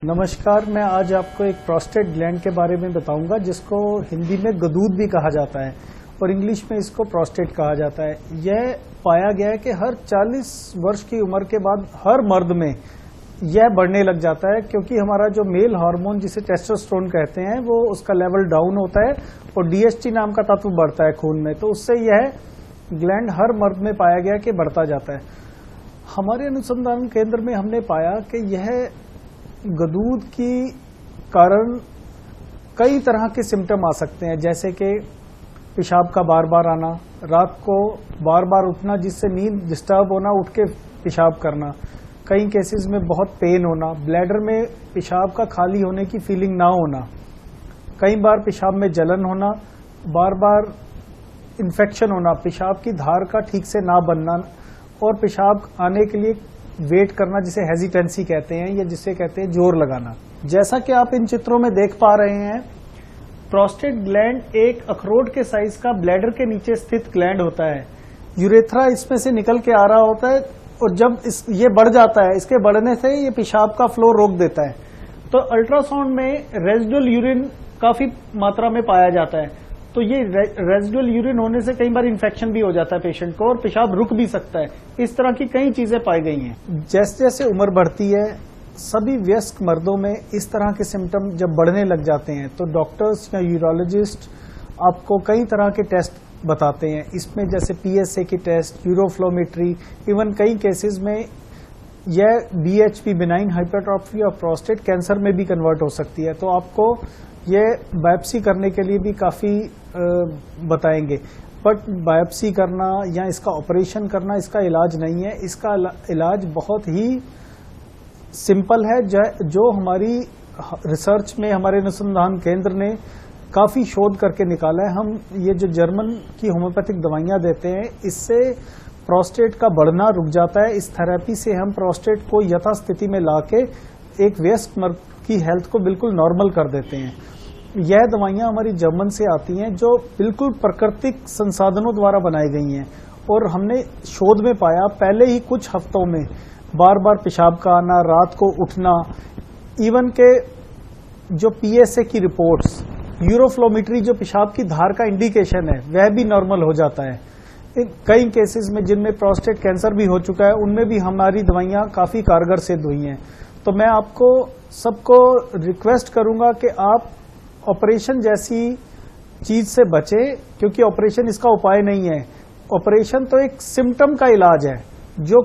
नमस्कार, मैं आज आपको एक प्रोस्टेट ग्लैंड के बारे में बताऊंगा जिसको हिंदी में गदूद भी कहा जाता है और इंग्लिश में इसको प्रोस्टेट कहा जाता है। यह पाया गया है कि हर 40 वर्ष की उम्र के बाद हर मर्द में यह बढ़ने लग जाता है, क्योंकि हमारा जो मेल हार्मोन जिसे टेस्टोस्टेरोन कहते हैं वो उसका लेवल डाउन होता है और डीएचटी नाम का तत्व बढ़ता है खून में, तो उससे यह ग्लैंड हर मर्द में पाया गया कि बढ़ता जाता है। हमारे अनुसंधान केंद्र में हमने पाया कि यह गदूद की कारण कई तरह के सिम्टम आ सकते हैं, जैसे कि पेशाब का बार बार आना, रात को बार बार उठना जिससे नींद डिस्टर्ब होना, उठ के पेशाब करना, कई केसेस में बहुत पेन होना, ब्लैडर में पेशाब का खाली होने की फीलिंग ना होना, कई बार पेशाब में जलन होना, बार बार इन्फेक्शन होना, पेशाब की धार का ठीक से ना बनना और पेशाब आने के लिए वेट करना जिसे हेजिटेंसी कहते हैं या जिसे कहते हैं जोर लगाना। जैसा कि आप इन चित्रों में देख पा रहे हैं, प्रोस्टेट ग्लैंड एक अखरोट के साइज का ब्लैडर के नीचे स्थित ग्लैंड होता है। यूरेथ्रा इसमें से निकल के आ रहा होता है और जब ये बढ़ जाता है, इसके बढ़ने से ये पेशाब का फ्लो रोक देता है। तो अल्ट्रासाउंड में रेजिडुअल यूरिन काफी मात्रा में पाया जाता है, तो ये रेजिडुअल यूरिन होने से कई बार इन्फेक्शन भी हो जाता है पेशेंट को और पेशाब रुक भी सकता है। इस तरह की कई चीजें पाई गई हैं। जैसे जैसे उम्र बढ़ती है, सभी वयस्क मर्दों में इस तरह के सिम्टम जब बढ़ने लग जाते हैं तो डॉक्टर्स या यूरोलॉजिस्ट आपको कई तरह के टेस्ट बताते हैं। इसमें जैसे पीएसए की टेस्ट, यूरोफ्लोमेट्री, इवन कई केसेस में यह BHP benign hypertrophy of prostate cancer में भी कन्वर्ट हो सकती है। तो आपको यह बायोप्सी करने के लिए भी काफी बताएंगे, बट बायोप्सी करना या इसका ऑपरेशन करना इसका इलाज नहीं है। इसका इलाज बहुत ही सिंपल है, जो हमारी रिसर्च में हमारे अनुसंधान केंद्र ने काफी शोध करके निकाला है। हम ये जो जर्मन की होम्योपैथिक दवाइयां देते हैं, इससे प्रोस्टेट का बढ़ना रुक जाता है। इस थेरेपी से हम प्रोस्टेट को यथास्थिति में लाके एक वयस्क मर्द की हेल्थ को बिल्कुल नॉर्मल कर देते हैं। यह दवाइयां हमारी जर्मन से आती हैं जो बिल्कुल प्राकृतिक संसाधनों द्वारा बनाई गई हैं और हमने शोध में पाया पहले ही कुछ हफ्तों में बार बार पेशाब का आना, रात को उठना, इवन के जो पीएसए की रिपोर्ट्स, यूरोफ्लोमेट्री जो पेशाब की धार का इंडिकेशन है, वह भी नॉर्मल हो जाता है। कई केसेस में जिनमें प्रोस्टेट कैंसर भी हो चुका है, उनमें भी हमारी दवाइयां काफी कारगर सिद्ध हुई हैं। तो मैं आपको सबको रिक्वेस्ट करूंगा कि आप ऑपरेशन जैसी चीज से बचें, क्योंकि ऑपरेशन इसका उपाय नहीं है। ऑपरेशन तो एक सिम्टम का इलाज है। जो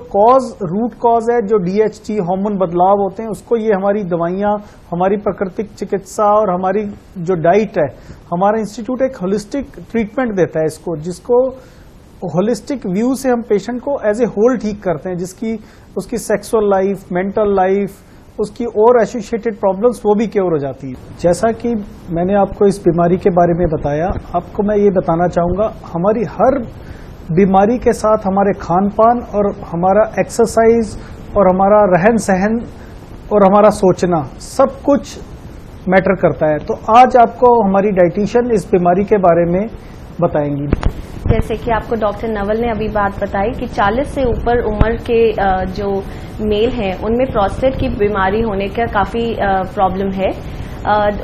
रूट कॉज है, जो डीएचटी हार्मोन बदलाव होते हैं, उसको ये हमारी दवाइयां, हमारी प्राकृतिक चिकित्सा और हमारी जो डाइट है, हमारा इंस्टीट्यूट एक होलिस्टिक ट्रीटमेंट देता है इसको, जिसको होलिस्टिक व्यू से हम पेशेंट को एज ए होल ठीक करते हैं, जिसकी उसकी सेक्सुअल लाइफ, मेंटल लाइफ, उसकी और एसोसिएटेड प्रॉब्लम्स वो भी क्योर हो जाती है। जैसा कि मैंने आपको इस बीमारी के बारे में बताया, आपको मैं ये बताना चाहूँगा, हमारी हर बीमारी के साथ हमारे खान पान और हमारा एक्सरसाइज और हमारा रहन सहन और हमारा सोचना सब कुछ मैटर करता है। तो आज आपको हमारी डाइटिशियन इस बीमारी के बारे में बताएंगी। जैसे कि आपको डॉक्टर नवल ने अभी बात बताई कि 40 से ऊपर उम्र के जो मेल हैं उनमें प्रोस्टेट की बीमारी होने का काफ़ी प्रॉब्लम है।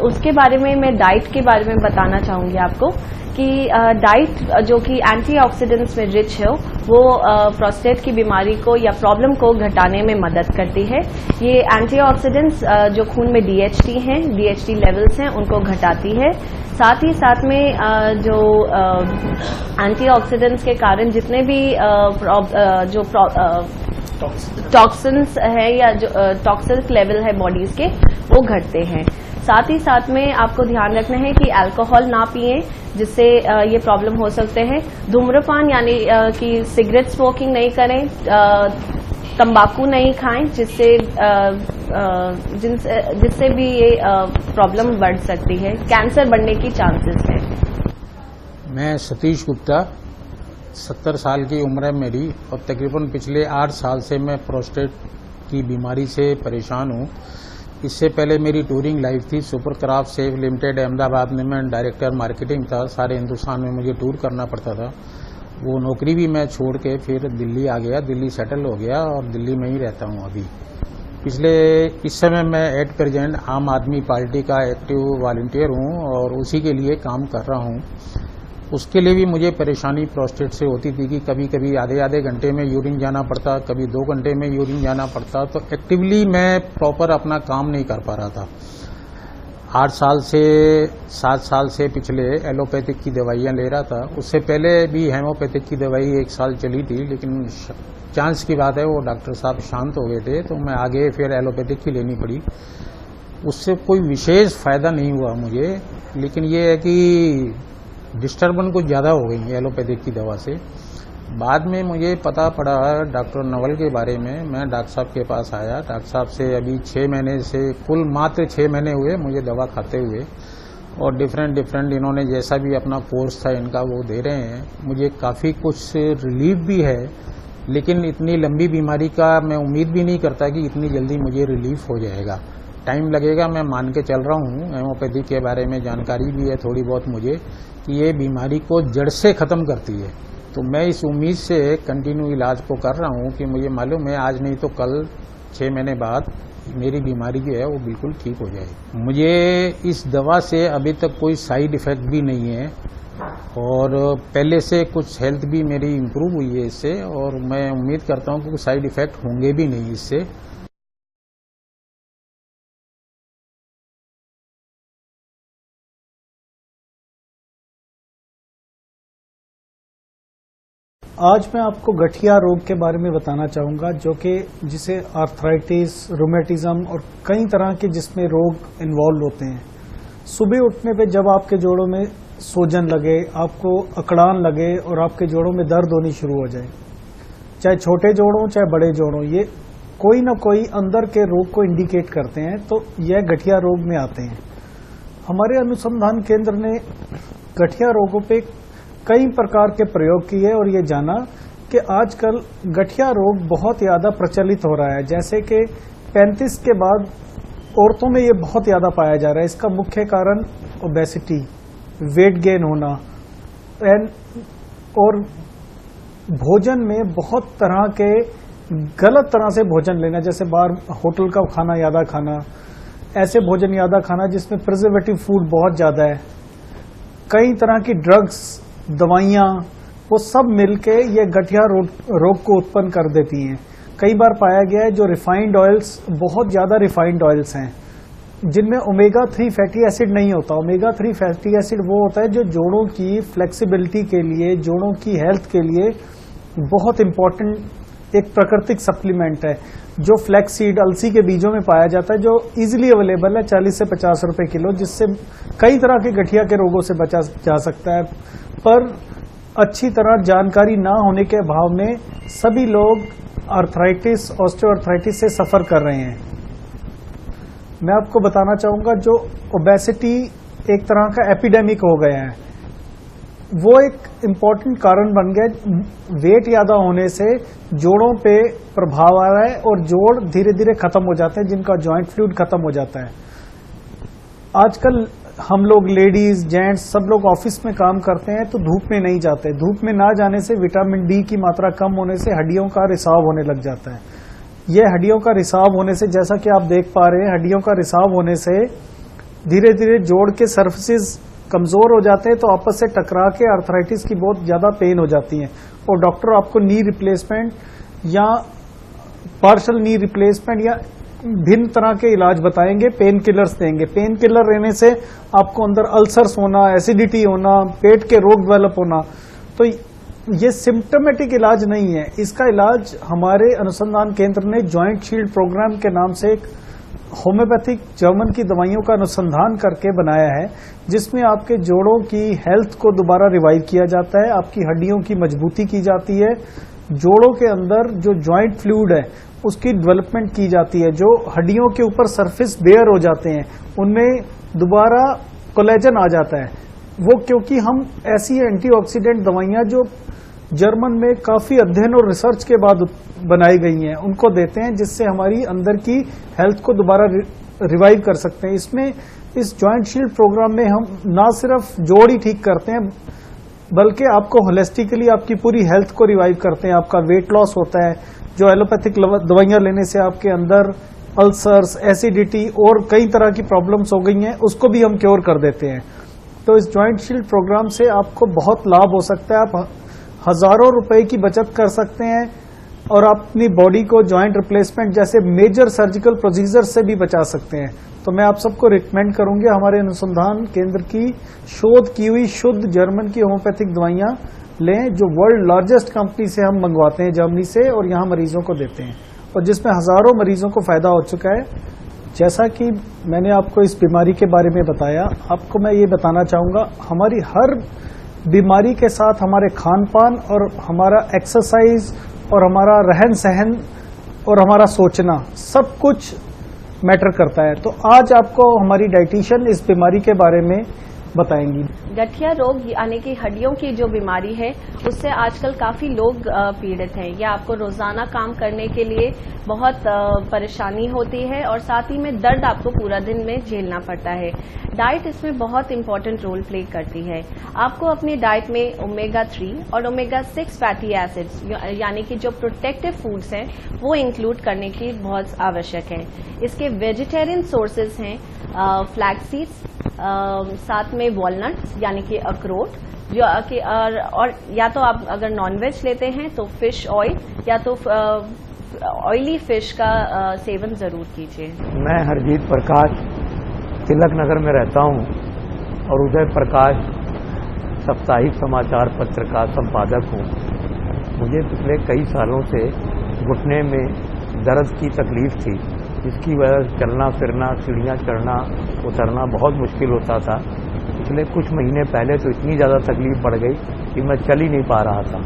उसके बारे में मैं डाइट के बारे में बताना चाहूँगी आपको कि डाइट जो कि एंटीऑक्सीडेंट्स में रिच है वो प्रोस्टेट की बीमारी को या प्रॉब्लम को घटाने में मदद करती है। ये एंटीऑक्सीडेंट्स जो खून में डीएचटी हैं, डीएचटी लेवल्स हैं, उनको घटाती है। साथ ही साथ में जो एंटीऑक्सीडेंट्स के कारण जितने भी जो टॉक्सिन्स है या जो टॉक्सिन्स लेवल है बॉडीज के, वो घटते हैं। साथ ही साथ में आपको ध्यान रखना है कि अल्कोहल ना पिएं, जिससे ये प्रॉब्लम हो सकते हैं। धूम्रपान यानी कि सिगरेट स्मोकिंग नहीं करें, तंबाकू नहीं खाएं, जिससे भी ये प्रॉब्लम बढ़ सकती है, कैंसर बढ़ने की चांसेस है। मैं सतीश गुप्ता, 70 साल की उम्र है मेरी और तकरीबन पिछले 8 साल से मैं प्रोस्टेट की बीमारी से परेशान हूँ। इससे पहले मेरी टूरिंग लाइफ थी। Super craft safe limited Ahmedabad में मैं डायरेक्टर मार्केटिंग था। सारे हिंदुस्तान में मुझे टूर करना पड़ता था। वो नौकरी भी मैं छोड़ के फिर दिल्ली आ गया, दिल्ली सेटल हो गया और दिल्ली में ही रहता हूँ अभी। इस समय मैं एट प्रेजेंट आम आदमी पार्टी का एक्टिव वॉलंटियर हूं और उसी के लिए काम कर रहा हूं। उसके लिए भी मुझे परेशानी प्रोस्टेट से होती थी कि कभी कभी आधे घंटे में यूरिन जाना पड़ता, कभी 2 घंटे में यूरिन जाना पड़ता, तो एक्टिवली मैं प्रॉपर अपना काम नहीं कर पा रहा था। 7 साल से पिछले एलोपैथिक की दवाइयां ले रहा था। उससे पहले भी हेमोपैथिक की दवाई 1 साल चली थी, लेकिन चांस की बात है वो डॉक्टर साहब शांत हो गए थे, तो मैं आगे फिर एलोपैथिक की लेनी पड़ी। उससे कोई विशेष फायदा नहीं हुआ मुझे, लेकिन ये है कि डिस्टर्बेंस कुछ ज़्यादा हो गई एलोपैथिक की दवा से। बाद में मुझे पता पड़ा डॉक्टर नवल के बारे में। मैं डॉक्टर साहब के पास आया। डॉक्टर साहब से अभी 6 महीने से कुल मात्र 6 महीने हुए मुझे दवा खाते हुए, और डिफरेंट इन्होंने जैसा भी अपना कोर्स था इनका वो दे रहे हैं। मुझे काफ़ी कुछ रिलीफ भी है, लेकिन इतनी लंबी बीमारी का मैं उम्मीद भी नहीं करता कि इतनी जल्दी मुझे रिलीफ हो जाएगा। टाइम लगेगा, मैं मान के चल रहा हूँ। हेमोपैथी के बारे में जानकारी भी है थोड़ी बहुत मुझे कि ये बीमारी को जड़ से ख़त्म करती है। तो मैं इस उम्मीद से कंटिन्यू इलाज को कर रहा हूँ कि मुझे मालूम है आज नहीं तो कल 6 महीने बाद मेरी बीमारी जो है वो बिल्कुल ठीक हो जाएगी। मुझे इस दवा से अभी तक कोई साइड इफ़ेक्ट भी नहीं है, और पहले से कुछ हेल्थ भी मेरी इम्प्रूव हुई है इससे, और मैं उम्मीद करता हूँ कि कुछ साइड इफ़ेक्ट होंगे भी नहीं इससे। आज मैं आपको गठिया रोग के बारे में बताना चाहूँगा, जो कि जिसे आर्थराइटिस, रोमेटिज्म और कई तरह के जिसमें रोग इन्वॉल्व होते हैं। सुबह उठने पे जब आपके जोड़ों में सूजन लगे, आपको अकड़ान लगे और आपके जोड़ों में दर्द होनी शुरू हो जाए, चाहे छोटे जोड़ हों चाहे बड़े जोड़ हों, ये कोई ना कोई अंदर के रोग को इंडिकेट करते हैं, तो यह गठिया रोग में आते हैं। हमारे अनुसंधान केंद्र ने गठिया रोगों पे कई प्रकार के प्रयोग किए और ये जाना कि आजकल गठिया रोग बहुत ज़्यादा प्रचलित हो रहा है। जैसे कि 35 के बाद औरतों में ये बहुत ज़्यादा पाया जा रहा है। इसका मुख्य कारण ओबेसिटी, वेट गेन होना, और भोजन में बहुत तरह के गलत तरह से भोजन लेना, जैसे बाहर होटल का खाना ज़्यादा खाना, ऐसे भोजन ज़्यादा खाना जिसमें प्रिजर्वेटिव फूड बहुत ज़्यादा है, कई तरह की ड्रग्स, दवाइयाँ, वो सब मिलके ये गठिया रोग को उत्पन्न कर देती हैं। कई बार पाया गया है जो रिफाइंड ऑयल्स, बहुत ज़्यादा रिफाइंड ऑयल्स हैं जिनमें ओमेगा 3 फैटी एसिड नहीं होता। ओमेगा 3 फैटी एसिड वो होता है जो जोड़ों की फ्लेक्सिबिलिटी के लिए, जोड़ों की हेल्थ के लिए बहुत इम्पॉर्टेंट एक प्राकृतिक सप्लीमेंट है, जो फ्लैक्सीड, अलसी के बीजों में पाया जाता है, जो इजीली अवेलेबल है 40 से 50 रुपए किलो, जिससे कई तरह के गठिया के रोगों से बचा जा सकता है। पर अच्छी तरह जानकारी ना होने के अभाव में सभी लोग आर्थराइटिस, ऑस्टियोआर्थराइटिस से सफर कर रहे हैं। मैं आपको बताना चाहूंगा जो ओबेसिटी एक तरह का एपिडेमिक हो गया है, वो एक इम्पॉर्टेंट कारण बन गया। वेट ज्यादा होने से जोड़ों पे प्रभाव आ रहा है और जोड़ धीरे धीरे खत्म हो जाते हैं, जिनका जॉइंट फ्लूइड खत्म हो जाता है। आजकल हम लोग लेडीज, जेंट्स सब लोग ऑफिस में काम करते हैं तो धूप में नहीं जाते। धूप में ना जाने से विटामिन डी की मात्रा कम होने से हड्डियों का रिसाव होने लग जाता है। यह हड्डियों का रिसाव होने से, जैसा कि आप देख पा रहे हैं, हड्डियों का रिसाव होने से धीरे धीरे जोड़ के सर्फेसिस कमजोर हो जाते हैं, तो आपस से टकरा के आर्थराइटिस की बहुत ज्यादा पेन हो जाती है, और डॉक्टर आपको नी रिप्लेसमेंट या पार्शल नी रिप्लेसमेंट या भिन्न तरह के इलाज बताएंगे, पेन किलर्स देंगे। पेन किलर लेने से आपको अंदर अल्सर्स होना, एसिडिटी होना, पेट के रोग डेवलप होना, तो ये सिम्टोमेटिक इलाज नहीं है। इसका इलाज हमारे अनुसंधान केंद्र ने जॉइंट शील्ड प्रोग्राम के नाम से एक होम्योपैथिक जर्मन की दवाइयों का अनुसंधान करके बनाया है, जिसमें आपके जोड़ों की हेल्थ को दोबारा रिवाइव किया जाता है, आपकी हड्डियों की मजबूती की जाती है, जोड़ों के अंदर जो जॉइंट फ्लूइड है उसकी डेवलपमेंट की जाती है, जो हड्डियों के ऊपर सरफेस बेयर हो जाते हैं उनमें दोबारा कोलेजन आ जाता है। वो क्योंकि हम ऐसी एंटीऑक्सीडेंट दवाइयां जो जर्मन में काफी अध्ययन और रिसर्च के बाद बनाई गई हैं उनको देते हैं, जिससे हमारी अंदर की हेल्थ को दोबारा रिवाइव कर सकते हैं। इसमें इस जॉइंट शील्ड प्रोग्राम में हम ना सिर्फ जोड़ ही ठीक करते हैं, बल्कि आपको होलिस्टिकली आपकी पूरी हेल्थ को रिवाइव करते हैं। आपका वेट लॉस होता है, जो एलोपैथिक दवाइयां लेने से आपके अंदर अल्सर्स, एसिडिटी और कई तरह की प्रॉब्लम्स हो गई हैं, उसको भी हम क्योर कर देते हैं। तो इस जॉइंट शील्ड प्रोग्राम से आपको बहुत लाभ हो सकता है। आप हजारों रुपए की बचत कर सकते हैं और अपनी बॉडी को जॉइंट रिप्लेसमेंट जैसे मेजर सर्जिकल प्रोसीजर से भी बचा सकते हैं। तो मैं आप सबको रिकमेंड करूंगी हमारे अनुसंधान केंद्र की शोध की हुई शुद्ध जर्मन की होम्योपैथिक दवाइयां लें, जो वर्ल्ड लार्जेस्ट कंपनी से हम मंगवाते हैं, जर्मनी से, और यहां मरीजों को देते हैं, और जिसमें हजारों मरीजों को फायदा हो चुका है। जैसा कि मैंने आपको इस बीमारी के बारे में बताया, आपको मैं ये बताना चाहूंगा, हमारी हर बीमारी के साथ हमारे खान पान और हमारा एक्सरसाइज और हमारा रहन सहन और हमारा सोचना सब कुछ मैटर करता है। तो आज आपको हमारी डाइटिशियन इस बीमारी के बारे में बताएंगी। गठिया रोग यानी कि हड्डियों की जो बीमारी है, उससे आजकल काफी लोग पीड़ित हैं। यह आपको रोजाना काम करने के लिए बहुत परेशानी होती है और साथ ही में दर्द आपको पूरा दिन में झेलना पड़ता है। डाइट इसमें बहुत इंपॉर्टेंट रोल प्ले करती है। आपको अपनी डाइट में ओमेगा 3 और ओमेगा 6 फैटी एसिड्स यानी कि जो प्रोटेक्टिव फूड्स हैं वो इंक्लूड करने की बहुत आवश्यक है। इसके वेजिटेरियन सोर्सेज हैं फ्लैक्स सीड्स, साथ में वॉलनट्स यानी कि अखरोट, जो कि और या तो आप अगर नॉनवेज लेते हैं तो फिश ऑयल या तो ऑयली फिश का सेवन जरूर कीजिए। मैं हरजीत प्रकाश तिलक नगर में रहता हूं और उदय प्रकाश साप्ताहिक समाचार पत्र का संपादक हूं। मुझे पिछले कई सालों से घुटने में दर्द की तकलीफ थी, जिसकी वजह से चलना फिरना, सीढ़ियाँ चढ़ना उतरना बहुत मुश्किल होता था। पिछले कुछ महीने पहले तो इतनी ज़्यादा तकलीफ बढ़ गई कि मैं चल ही नहीं पा रहा था।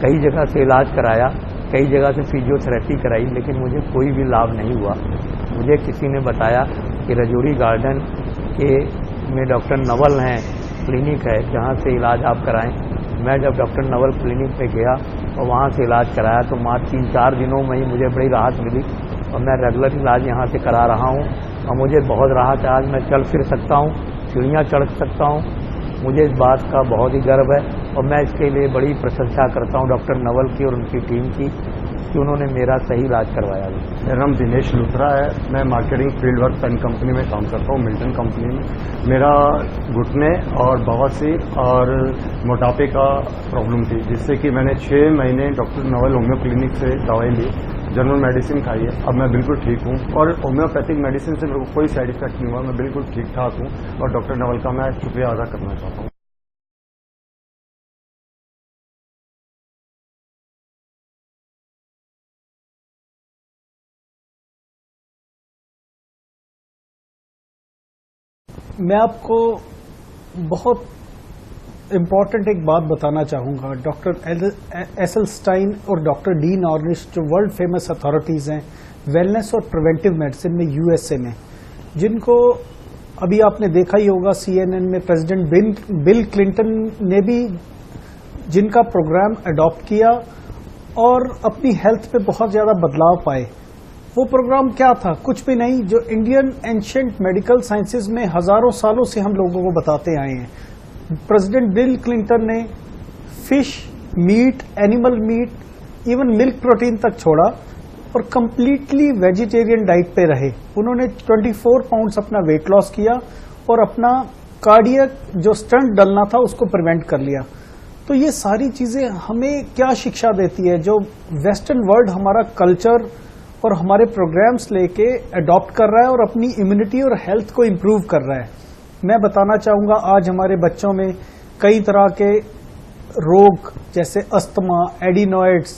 कई जगह से इलाज कराया, कई जगह से फिजियोथेरेपी कराई, लेकिन मुझे कोई भी लाभ नहीं हुआ। मुझे किसी ने बताया कि रजौरी गार्डन के में डॉक्टर नवल हैं, क्लिनिक है, जहाँ से इलाज आप कराएं। मैं जब डॉक्टर नवल क्लिनिक पे गया और वहाँ से इलाज कराया तो मात्र 3-4 दिनों में ही मुझे बड़ी राहत मिली और मैं रेगुलर इलाज यहाँ से करा रहा हूँ और मुझे बहुत राहत है। आज मैं चल फिर सकता हूँ, सीढ़ियाँ चढ़ सकता हूँ। मुझे इस बात का बहुत ही गर्व है और मैं इसके लिए बड़ी प्रशंसा करता हूँ डॉक्टर नवल की और उनकी टीम की कि उन्होंने मेरा सही इलाज करवाया। मेरा नाम दिनेश लुथरा है। मैं marketing field work pen company में काम करता हूँ, मिल्टन कंपनी में। मेरा घुटने और बवासीर और मोटापे का प्रॉब्लम थी, जिससे कि मैंने 6 महीने डॉक्टर नवल होम्यो क्लिनिक से दवाई ली, जनरल मेडिसिन खाई है। अब मैं बिल्कुल ठीक हूँ और होम्योपैथिक मेडिसिन से मेरे को कोई साइड इफेक्ट नहीं हुआ। मैं बिल्कुल ठीक ठाक हूँ और डॉक्टर नवल का मैं शुक्रिया अदा करना चाहता हूँ। मैं आपको बहुत इम्पॉर्टेंट एक बात बताना चाहूँगा। डॉक्टर एसेलस्टाइन और डॉक्टर डीन ऑर्निश, जो वर्ल्ड फेमस अथॉरिटीज़ हैं वेलनेस और प्रिवेंटिव मेडिसिन में यूएसए में, जिनको अभी आपने देखा ही होगा CNN में प्रेसिडेंट बिल क्लिंटन ने भी जिनका प्रोग्राम अडॉप्ट किया और अपनी हेल्थ पे बहुत ज़्यादा बदलाव पाए। वो प्रोग्राम क्या था? कुछ भी नहीं, जो इंडियन एंशिएंट मेडिकल साइंसेज में हजारों सालों से हम लोगों को बताते आए हैं। प्रेसिडेंट बिल क्लिंटन ने fish, meat, animal meat, even milk protein तक छोड़ा और कंप्लीटली वेजिटेरियन डाइट पे रहे। उन्होंने 24 पाउंड्स अपना वेट लॉस किया और अपना कार्डियक जो स्टंट डलना था उसको प्रिवेंट कर लिया। तो ये सारी चीजें हमें क्या शिक्षा देती है? जो वेस्टर्न वर्ल्ड हमारा कल्चर और हमारे प्रोग्राम्स लेके अडॉप्ट कर रहा है और अपनी इम्यूनिटी और हेल्थ को इम्प्रूव कर रहा है। मैं बताना चाहूंगा, आज हमारे बच्चों में कई तरह के रोग जैसे अस्थमा, एडिनॉइड्स,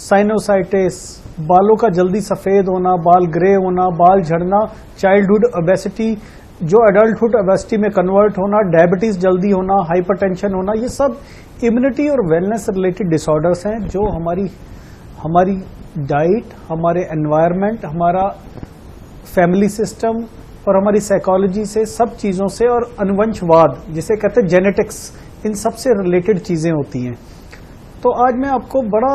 साइनोसाइटिस, बालों का जल्दी सफेद होना, बाल ग्रे होना, बाल झड़ना, चाइल्डहुड ओबेसिटी जो एडल्टहुड ओबेसिटी में कन्वर्ट होना, डायबिटीज जल्दी होना, हाइपरटेंशन होना, ये सब इम्यूनिटी और वेलनेस रिलेटेड डिसऑर्डर्स हैं जो हमारी डाइट, हमारे एनवायरनमेंट, हमारा फैमिली सिस्टम और हमारी साइकोलॉजी से, सब चीज़ों से, और अनुवंशवाद जिसे कहते हैं जेनेटिक्स, इन सब से रिलेटेड चीज़ें होती हैं। तो आज मैं आपको बड़ा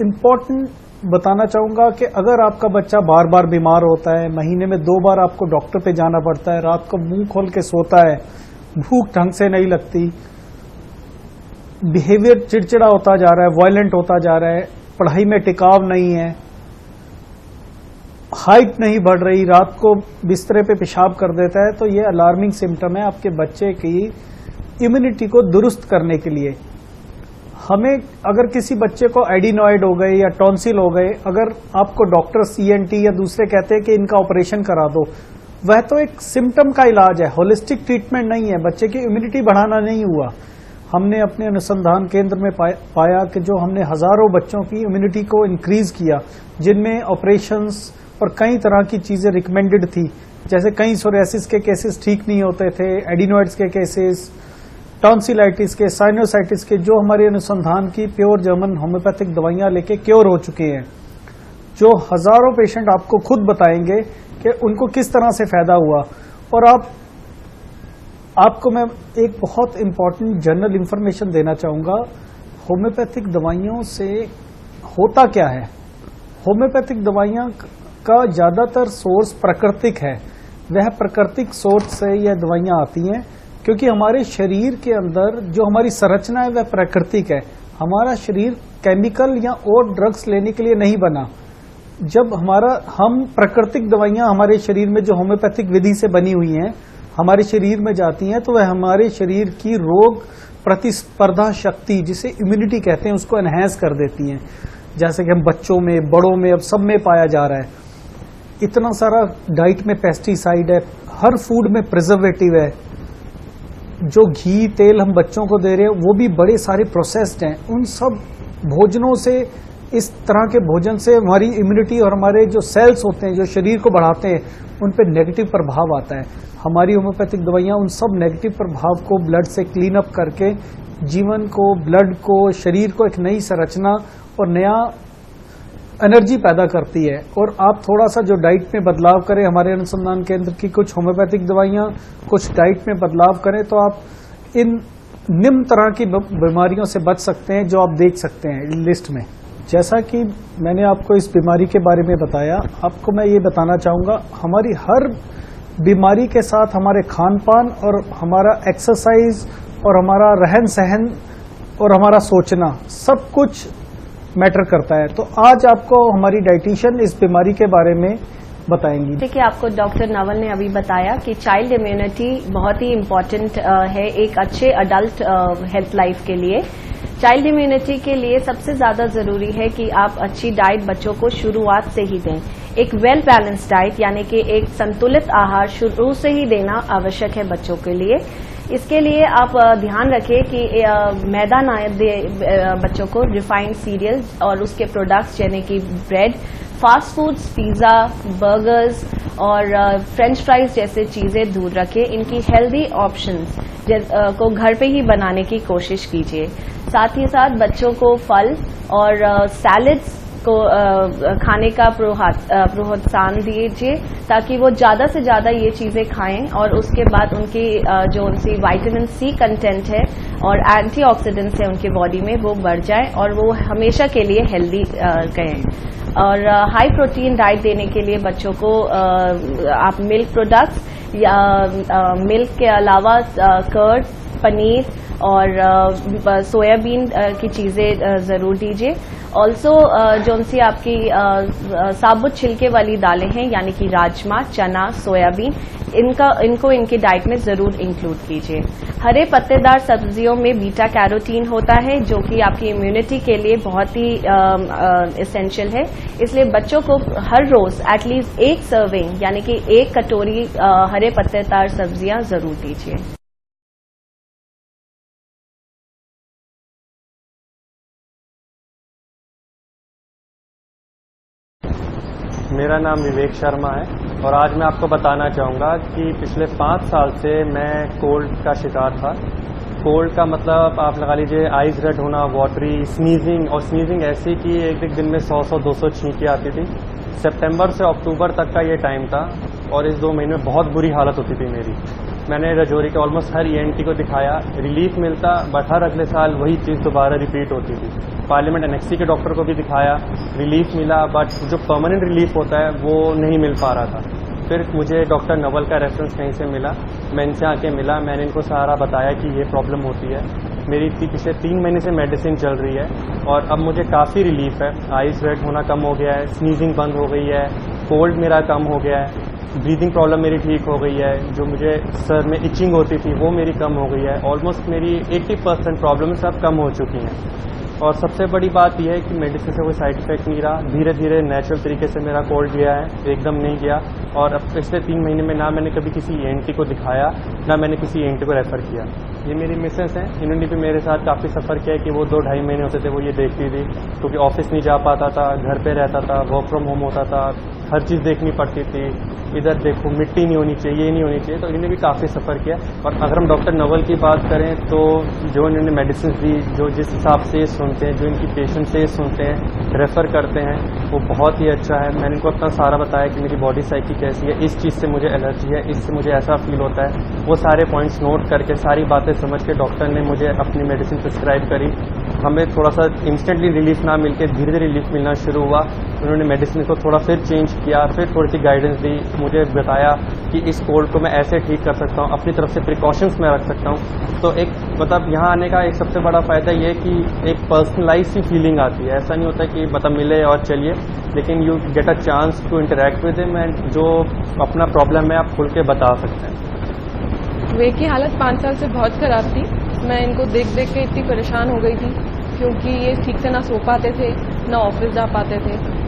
इम्पोर्टेंट बताना चाहूँगा कि अगर आपका बच्चा बार बार बीमार होता है, महीने में 2 बार आपको डॉक्टर पे जाना पड़ता है, रात को मुंह खोल के सोता है, भूख ढंग से नहीं लगती, बिहेवियर चिड़चिड़ा होता जा रहा है, वायलेंट होता जा रहा है, पढ़ाई में टिकाव नहीं है, हाइट नहीं बढ़ रही, रात को बिस्तरे पे पेशाब कर देता है, तो ये अलार्मिंग सिम्टम है आपके बच्चे की इम्यूनिटी को दुरुस्त करने के लिए। हमें अगर किसी बच्चे को एडिनॉइड हो गए या टॉन्सिल हो गए, अगर आपको डॉक्टर सीएनटी या दूसरे कहते हैं कि इनका ऑपरेशन करा दो, वह तो एक सिम्टम का इलाज है, होलिस्टिक ट्रीटमेंट नहीं है, बच्चे की इम्यूनिटी बढ़ाना नहीं हुआ। हमने अपने अनुसंधान केंद्र में पाया कि जो हमने हजारों बच्चों की इम्यूनिटी को इंक्रीज किया, जिनमें ऑपरेशंस और कई तरह की चीजें रिकमेंडेड थी, जैसे कई सोरियासिस के केसेस ठीक नहीं होते थे, एडिनॉइड्स के केसेस, टॉन्सिलाइटिस के, साइनोसाइटिस के, जो हमारे अनुसंधान की प्योर जर्मन होम्योपैथिक दवाइयां लेके क्योर हो चुके हैं, जो हजारों पेशेंट आपको खुद बताएंगे कि उनको किस तरह से फायदा हुआ। और आपको मैं एक बहुत इंपॉर्टेंट जनरल इंफॉर्मेशन देना चाहूंगा। होम्योपैथिक दवाइयों से होता क्या है, होम्योपैथिक दवाइयां का ज्यादातर सोर्स प्राकृतिक है। वह प्राकृतिक सोर्स से यह दवाइयां आती हैं, क्योंकि हमारे शरीर के अंदर जो हमारी संरचना है वह प्राकृतिक है। हमारा शरीर केमिकल या और ड्रग्स लेने के लिए नहीं बना। जब हम प्राकृतिक दवाइयां हमारे शरीर में जो होम्योपैथिक विधि से बनी हुई हैं हमारे शरीर में जाती हैं, तो वह हमारे शरीर की रोग प्रतिस्पर्धा शक्ति, जिसे इम्यूनिटी कहते हैं, उसको एनहेंस कर देती हैं। जैसे कि हम बच्चों में, बड़ों में, अब सब में पाया जा रहा है। इतना सारा डाइट में पेस्टिसाइड है, हर फूड में प्रिजर्वेटिव है, जो घी तेल हम बच्चों को दे रहे हैं वो भी बड़े सारे प्रोसेस्ड हैं। उन सब भोजनों से, इस तरह के भोजन से हमारी इम्यूनिटी और हमारे जो सेल्स होते हैं जो शरीर को बढ़ाते हैं, उन पर नेगेटिव प्रभाव आता है। हमारी होम्योपैथिक दवाइयां उन सब नेगेटिव प्रभाव को ब्लड से क्लीन अप करके जीवन को, ब्लड को, शरीर को एक नई संरचना और नया एनर्जी पैदा करती है। और आप थोड़ा सा जो डाइट में बदलाव करें, हमारे अनुसंधान केंद्र की कुछ होम्योपैथिक दवाइयां, कुछ डाइट में बदलाव करें, तो आप इन निम्न तरह की बीमारियों से बच सकते हैं, जो आप देख सकते हैं लिस्ट में। जैसा कि मैंने आपको इस बीमारी के बारे में बताया, आपको मैं ये बताना चाहूंगा, हमारी हर बीमारी के साथ हमारे खान पान और हमारा एक्सरसाइज और हमारा रहन सहन और हमारा सोचना सब कुछ मैटर करता है। तो आज आपको हमारी डाइटिशियन इस बीमारी के बारे में बताएंगी। जैसे कि आपको डॉक्टर नवल ने अभी बताया कि चाइल्ड इम्यूनिटी बहुत ही इम्पोर्टेंट है एक अच्छे अडल्ट हेल्थ लाइफ के लिए। चाइल्ड इम्यूनिटी के लिए सबसे ज्यादा जरूरी है कि आप अच्छी डाइट बच्चों को शुरुआत से ही दें। एक वेल बैलेंस्ड डाइट यानी कि एक संतुलित आहार शुरू से ही देना आवश्यक है बच्चों के लिए। इसके लिए आप ध्यान रखें कि मैदा ना दे बच्चों को, रिफाइंड सीरियल्स और उसके प्रोडक्ट्स यानी कि bread, fast foods, pizza, burgers और फ्रेंच फ्राइज जैसे चीजें दूर रखें। इनकी हेल्दी ऑप्शंस को घर पे ही बनाने की कोशिश कीजिए। साथ ही साथ बच्चों को फल और सैलेड्स को खाने का प्रोत्साहन दीजिए, ताकि वो ज्यादा से ज्यादा ये चीजें खाएं और उसके बाद उनकी जो उनकी विटामिन सी कंटेंट है और एंटीऑक्सीडेंट्स है उनके बॉडी में वो बढ़ जाए और वो हमेशा के लिए हेल्दी रहें। और हाई प्रोटीन डाइट देने के लिए बच्चों को आप मिल्क प्रोडक्ट्स या मिल्क के अलावा कर्ड, पनीर और सोयाबीन की चीजें जरूर दीजिए। ऑल्सो जो सी आपकी साबुत छिलके वाली दालें हैं यानी कि राजमा, चना, सोयाबीन, इनको इनकी डाइट में जरूर इंक्लूड कीजिए। हरे पत्तेदार सब्जियों में बीटा कैरोटीन होता है जो कि आपकी इम्यूनिटी के लिए बहुत ही एसेंशियल है। इसलिए बच्चों को हर रोज एटलीस्ट एक सर्विंग यानी कि एक कटोरी हरे पत्तेदार सब्जियां जरूर दीजिए। मेरा नाम विवेक शर्मा है और आज मैं आपको बताना चाहूँगा कि पिछले 5 साल से मैं कोल्ड का शिकार था। कोल्ड का मतलब आप लगा लीजिए आइज रेड होना, वाटरी, स्नीजिंग, और स्नीजिंग ऐसी कि एक दिन में 100-200 छींकें आती थी। सितंबर से अक्टूबर तक का ये टाइम था और इस 2 महीने में बहुत बुरी हालत होती थी मेरी। मैंने रजौरी के ऑलमोस्ट हर ENT को दिखाया, रिलीफ मिलता, बट हर अगले साल वही चीज़ दोबारा रिपीट होती थी। पार्लियामेंट NXC के डॉक्टर को भी दिखाया, रिलीफ मिला, बट जो परमानेंट रिलीफ होता है वो नहीं मिल पा रहा था। फिर मुझे डॉक्टर नवल का रेफरेंस कहीं से मिला, मैं इनसे आके मिला, मैंने इनको सारा बताया कि ये प्रॉब्लम होती है। मेरी पिछले 3 महीने से मेडिसिन चल रही है और अब मुझे काफ़ी रिलीफ है। आइज रेड होना कम हो गया है, स्नीजिंग बंद हो गई है, कोल्ड मेरा कम हो गया है, ब्रीदिंग प्रॉब्लम मेरी ठीक हो गई है, जो मुझे सर में इचिंग होती थी वो मेरी कम हो गई है। ऑलमोस्ट मेरी 80% प्रॉब्लम सब कम हो चुकी हैं। और सबसे बड़ी बात यह है कि मेडिसिन से कोई साइड इफेक्ट नहीं रहा, धीरे धीरे नेचुरल तरीके से मेरा कोल्ड गया है, एकदम नहीं गया। और अब पिछले 3 महीने में ना मैंने कभी किसी ENT को दिखाया, ना मैंने किसी ENT को रेफ़र किया। ये मेरी मिसेस हैं, इन्होंने भी मेरे साथ काफ़ी सफ़र किया है कि वो 2-2.5 महीने होते थे वो ये देखती थी, क्योंकि ऑफिस नहीं जा पाता था, घर पे रहता था, वर्क फ्रॉम होम होता था, हर चीज़ देखनी पड़ती थी। इधर देखो मिट्टी नहीं होनी चाहिए, ये नहीं होनी चाहिए, तो इन्होंने भी काफ़ी सफ़र किया। और अगर हम डॉक्टर नवल की बात करें तो जो इन्होंने मेडिसिन दी, जो जिस हिसाब से ये सुनते हैं, जो इनकी पेशेंट से ये सुनते हैं, रेफ़र करते हैं, वो बहुत ही अच्छा है। मैंने इनको अपना सारा बताया कि मेरी बॉडी साइकी कैसी है, इस चीज़ से मुझे एलर्जी है, इससे मुझे ऐसा फील होता है। वो सारे पॉइंट्स नोट करके सारी बातें समझ के डॉक्टर ने मुझे अपनी मेडिसिन प्रिस्क्राइब करी। हमें थोड़ा सा इंस्टेंटली रिलीफ ना मिलके धीरे धीरे रिलीफ मिलना शुरू हुआ। उन्होंने मेडिसिन को थोड़ा फिर चेंज किया, फिर थोड़ी सी गाइडेंस दी, मुझे बताया कि इस कोल्ड को मैं ऐसे ठीक कर सकता हूँ, अपनी तरफ से प्रिकॉशंस मैं रख सकता हूँ। तो एक मतलब यहाँ आने का एक सबसे बड़ा फ़ायदा ये है कि एक पर्सनलाइज सी फीलिंग आती है। ऐसा नहीं होता कि मतलब मिले और चलिए, लेकिन you get a chance to interact with him and जो अपना प्रॉब्लम है आप खुल के बता सकते हैं। वे की हालत 5 साल से बहुत ख़राब थी। मैं इनको देख देख के इतनी परेशान हो गई थी, क्योंकि ये ठीक से ना सो पाते थे, ना ऑफिस जा पाते थे।